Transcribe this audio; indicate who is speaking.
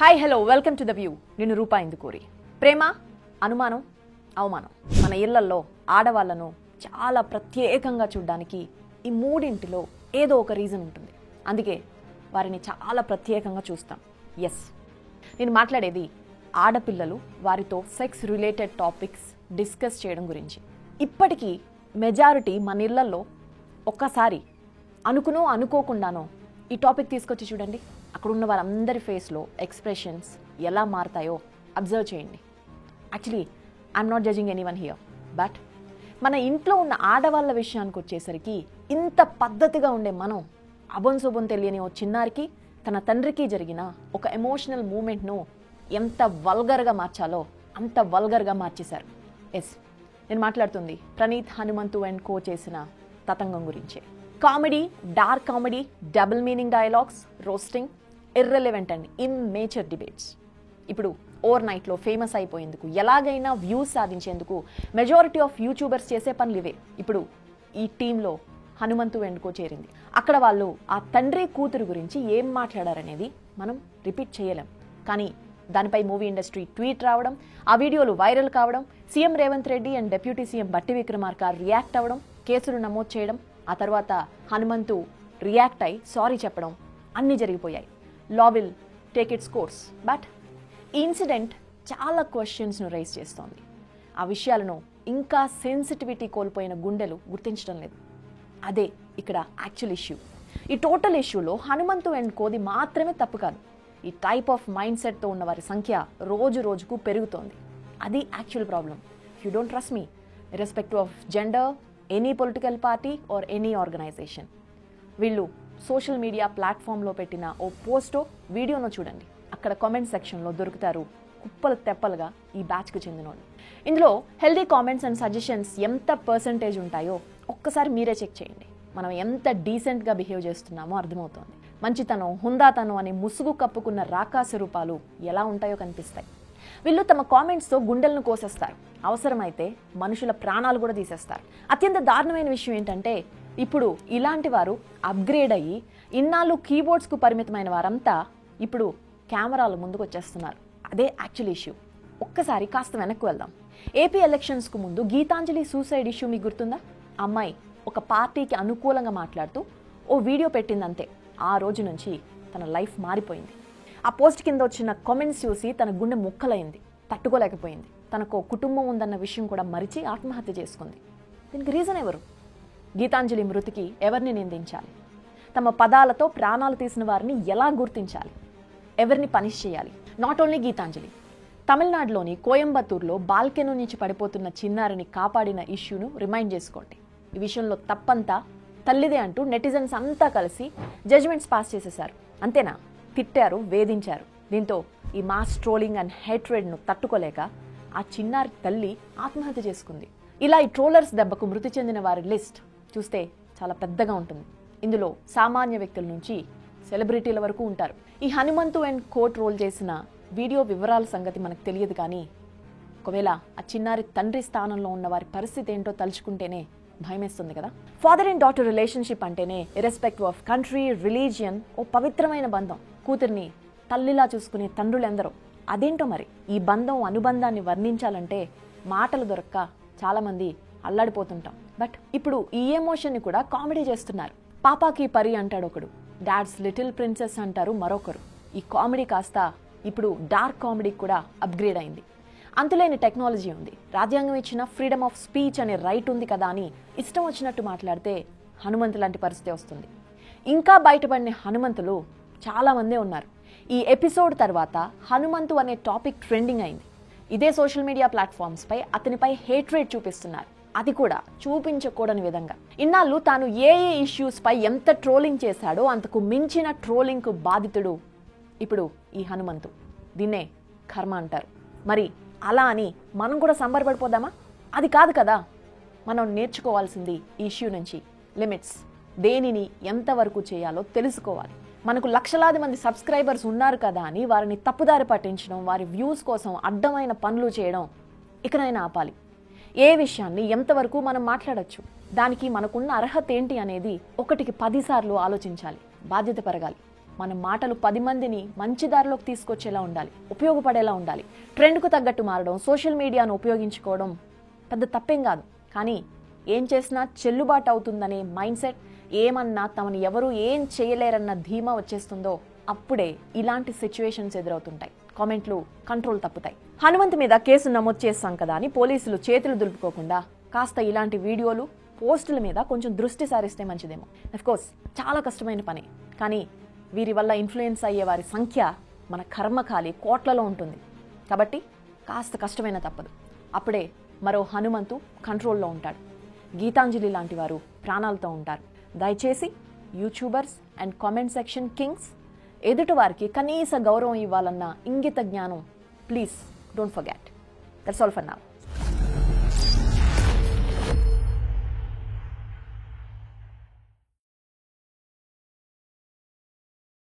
Speaker 1: Hi hello welcome to the view. నేను రూపా ఇందుకూరి. ప్రేమ, అనుమానం, అవమానం. మన ఇళ్లలో ఆడవాళ్లను చాలా ప్రత్యేకంగా చూడడానికి ఈ మూడింటిలో ఏదో ఒక రీజన్ ఉంటుంది. అందుకే వారిని చాలా ప్రత్యేకంగా చూస్తాం. ఎస్, నేను మాట్లాడేది ఆడపిల్లలు వారితో సెక్స్ రిలేటెడ్ టాపిక్స్ డిస్కస్ చేయడం గురించి. ఇప్పటికీ మెజారిటీ మన ఇళ్లలో ఒక్కసారి అనుకోకుండానో ఈ టాపిక్ తీసుకొచ్చి చూడండి. అక్కడ ఉన్న వారందరి ఫేస్లో ఎక్స్ప్రెషన్స్ ఎలా మారుతాయో అబ్జర్వ్ చేయండి. Actually I'm not judging anyone here, but మన ఇంట్లో ఉన్న ఆడవాళ్ళ విషయానికి వచ్చేసరికి ఇంత పద్ధతిగా ఉండే మనం అబొన్సొబొన్ తెలియని ఓ చిన్నారికి తన తండ్రికి జరిగిన ఒక ఎమోషనల్ మూమెంట్ను ఎంత వల్గర్గా మార్చాలో అంత వల్గర్గా మార్చేశారు. ఎస్, నేను మాట్లాడుతుంది ప్రణీత్ హనుమంతు అండ్ కో చేసిన తతంగం గురించే. Comedy, dark comedy, double meaning dialogues, roasting, irrelevant and immature debates. ఇప్పుడు ఓవర్ నైట్లో ఫేమస్ అయిపోయేందుకు, ఎలాగైనా వ్యూస్ సాధించేందుకు మెజారిటీ ఆఫ్ యూట్యూబర్స్ చేసే పనులు ఇవే. ఇప్పుడు ఈ టీంలో హనుమంతు వెండుకో చేరింది. అక్కడ వాళ్ళు ఆ తండ్రి కూతురు గురించి ఏం మాట్లాడారనేది మనం రిపీట్ చేయలేం. కానీ దానిపై మూవీ ఇండస్ట్రీ ట్వీట్ రావడం, ఆ వీడియోలు వైరల్ కావడం, CM Revanth Reddy and deputy CM బట్టి విక్రమార్క రియాక్ట్ అవ్వడం, కేసులు నమోదు చేయడం, ఆ తర్వాత హనుమంతు రియాక్ట్ అయి సారీ చెప్పడం అన్నీ జరిగిపోయాయి. Law will take its course. But ఈ ఇన్సిడెంట్ చాలా క్వశ్చన్స్ను రైజ్ చేస్తోంది. ఆ విషయాలను ఇంకా సెన్సిటివిటీ కోల్పోయిన గుండెలు గుర్తించడం లేదు. అదే ఇక్కడ యాక్చువల్ ఇష్యూ. ఈ టోటల్ ఇష్యూలో హనుమంతు అండ్ కోది మాత్రమే తప్పు కాదు. ఈ టైప్ ఆఫ్ మైండ్ సెట్తో ఉన్న వారి సంఖ్య రోజు రోజుకు పెరుగుతోంది. అది actual problem. If you don't trust me, irrespective of gender, any political party or any organisation, వీళ్ళు సోషల్ మీడియా ప్లాట్ఫామ్లో పెట్టిన ఓ పోస్టో వీడియోనో చూడండి. అక్కడ కామెంట్ సెక్షన్లో దొరుకుతారు కుప్పలు తెప్పలుగా ఈ బ్యాచ్కు చెందిన వాళ్ళు. ఇందులో హెల్దీ కామెంట్స్ అండ్ సజెషన్స్ ఎంత పర్సంటేజ్ ఉంటాయో ఒక్కసారి మీరే చెక్ చేయండి. మనం ఎంత డీసెంట్గా బిహేవ్ చేస్తున్నామో అర్థమవుతోంది. మంచితనం, హుందాతనం అని ముసుగు కప్పుకున్న రాకాస రూపాలు ఎలా ఉంటాయో కనిపిస్తాయి. వీళ్ళు తమ కామెంట్స్తో గుండెలను కోసేస్తారు. అవసరమైతే మనుషుల ప్రాణాలు కూడా తీసేస్తారు. అత్యంత దారుణమైన విషయం ఏంటంటే, ఇప్పుడు ఇలాంటి వారు అప్గ్రేడ్ అయ్యి ఇన్నాళ్ళు కీబోర్డ్స్కు పరిమితమైన వారంతా ఇప్పుడు కెమెరాల ముందుకు వచ్చేస్తున్నారు. అదే యాక్చువల్ ఇష్యూ. ఒక్కసారి కాస్త వెనక్కి వెళ్దాం. ఏపీ ఎలక్షన్స్కు ముందు గీతాంజలి సూసైడ్ ఇష్యూ మీకు గుర్తుందా? అమ్మాయి ఒక పార్టీకి అనుకూలంగా మాట్లాడుతూ ఓ వీడియో పెట్టిందంతే. ఆ రోజు నుంచి తన లైఫ్ మారిపోయింది. ఆ పోస్ట్ కింద వచ్చిన కామెంట్స్ చూసి తన గుండె ముక్కలైంది, తట్టుకోలేకపోయింది. తనకు కుటుంబం ఉందన్న విషయం కూడా మరిచి ఆత్మహత్య చేసుకుంది. దీనికి రీజన్ ఎవరు? గీతాంజలి మృతికి ఎవరిని నిందించాలి? తమ పదాలతో ప్రాణాలు తీసిన వారిని ఎలా గుర్తించాలి? ఎవరిని పనిష్ చేయాలి? నాట్ ఓన్లీ గీతాంజలి, తమిళనాడులోని కోయంబత్తూరులో బాల్కెను నుంచి పడిపోతున్న చిన్నారిని కాపాడిన ఇష్యూను రిమైండ్ చేసుకోండి. ఈ విషయంలో తప్పంతా తల్లిదే అంటూ నెటిజన్స్ అంతా కలిసి జడ్జిమెంట్స్ పాస్ చేసేశారు. అంతేనా? తిట్టారు, వేధించారు. దీంతో ఈ మాస్ ట్రోలింగ్ అండ్ హేట్రెడ్ను తట్టుకోలేక ఆ చిన్నారి తల్లి ఆత్మహత్య చేసుకుంది. ఇలా ఈ ట్రోలర్స్ దెబ్బకు మృతి చెందిన వారి లిస్ట్ చూస్తే చాలా పెద్దగా ఉంటుంది. ఇందులో సామాన్య వ్యక్తుల నుంచి సెలబ్రిటీల వరకు ఉంటారు. ఈ హనుమంతు అండ్ కో ట్రోల్ చేసిన వీడియో వివరాల సంగతి మనకు తెలియదు, కానీ ఒకవేళ ఆ చిన్నారి తండ్రి స్థానంలో ఉన్న వారి పరిస్థితి ఏంటో తలుచుకుంటేనే భయమేస్తుంది కదా. ఫాదర్ అండ్ డాటర్ రిలేషన్షిప్ అంటేనే ఇర్రెస్పెక్టివ్ ఆఫ్ కంట్రీ, రిలీజియన్ ఓ పవిత్రమైన బంధం. కూతుర్ని తల్లిలా చూసుకునే తండ్రులెందరో. అదేంటో మరి ఈ బంధం, అనుబంధాన్ని వర్ణించాలంటే మాటలు దొరక్క చాలామంది అల్లాడిపోతుంటాం. బట్ ఇప్పుడు ఈ ఎమోషన్ని కూడా కామెడీ చేస్తున్నారు. పాపాకి పరి అంటాడు ఒకడు, డాడ్స్ లిటిల్ ప్రిన్సెస్ అంటారు మరొకరు. ఈ కామెడీ కాస్త ఇప్పుడు డార్క్ కామెడీకి కూడా అప్గ్రేడ్ అయింది. అంతులేని టెక్నాలజీ ఉంది, రాజ్యాంగం ఇచ్చిన ఫ్రీడమ్ ఆఫ్ స్పీచ్ అనే రైట్ ఉంది కదా అని ఇష్టం వచ్చినట్టు మాట్లాడితే హనుమంతు లాంటి పరిస్థితి వస్తుంది. ఇంకా బయటపడిన హనుమంతులు చాలామందే ఉన్నారు. ఈ ఎపిసోడ్ తర్వాత హనుమంతు అనే టాపిక్ ట్రెండింగ్ అయింది. ఇదే సోషల్ మీడియా ప్లాట్ఫామ్స్పై అతనిపై హేట్రేట్ చూపిస్తున్నారు. అది కూడా చూపించకూడని విధంగా. ఇన్నాళ్ళు తాను ఏ ఇష్యూస్పై ఎంత ట్రోలింగ్ చేశాడో అంతకు మించిన ట్రోలింగ్కు బాధితుడు ఇప్పుడు ఈ హనుమంతు. దీన్నే కర్మ అంటారు. మరి అలా అని మనం కూడా సంబరపడిపోదామా? అది కాదు కదా. మనం నేర్చుకోవాల్సింది ఈ ఇష్యూ నుంచి లిమిట్స్. దేనిని ఎంతవరకు చేయాలో తెలుసుకోవాలి. మనకు లక్షలాది మంది సబ్స్క్రైబర్స్ ఉన్నారు కదా అని వారిని తప్పుదారి పట్టించడం, వారి వ్యూస్ కోసం అడ్డమైన పనులు చేయడం ఇకనైనా ఆపాలి. ఏ విషయాన్ని ఎంతవరకు మనం మాట్లాడచ్చు, దానికి మనకున్న అర్హత ఏంటి అనేది ఒకటికి 10 సార్లు ఆలోచించాలి. బాధ్యత పెరగాలి. మన మాటలు 10 మందిని మంచి దారిలోకి తీసుకొచ్చేలా ఉండాలి, ఉపయోగపడేలా ఉండాలి. ట్రెండ్కు తగ్గట్టు మారడం, సోషల్ మీడియాను ఉపయోగించుకోవడం పెద్ద తప్పేం కాదు. కానీ ఏం చేసినా చెల్లుబాటు అవుతుందనే మైండ్ సెట్, ఏమన్నా తమను ఎవరు ఏం చేయలేరన్న ధీమా వచ్చేస్తుందో అప్పుడే ఇలాంటి సిచ్యువేషన్స్ ఎదురవుతుంటాయి. కామెంట్లు కంట్రోల్ తప్పుతాయి. హనుమంత్ మీద కేసు నమోదు చేస్తాం కదా అని పోలీసులు చేతులు దులుపుకోకుండా కాస్త ఇలాంటి వీడియోలు, పోస్టుల మీద కొంచెం దృష్టి సారిస్తే మంచిదేమో. అఫ్కోర్స్ చాలా కష్టమైన పని, కానీ వీరి వల్ల ఇన్ఫ్లుయెన్స్ అయ్యే వారి సంఖ్య మన కర్మకాలి కోట్లలో ఉంటుంది. కాబట్టి కాస్త కష్టమైన తప్పదు. అప్పుడే మరో హనుమంతు కంట్రోల్లో ఉంటాడు. గీతాంజలి లాంటి వారు ప్రాణాలతో ఉంటారు. దయచేసి YouTubers and comment section Kings ఎదుటి వారికి కనీస గౌరవం ఇవ్వాలన్న ఇంగిత జ్ఞానం please don't forget. That's all for now.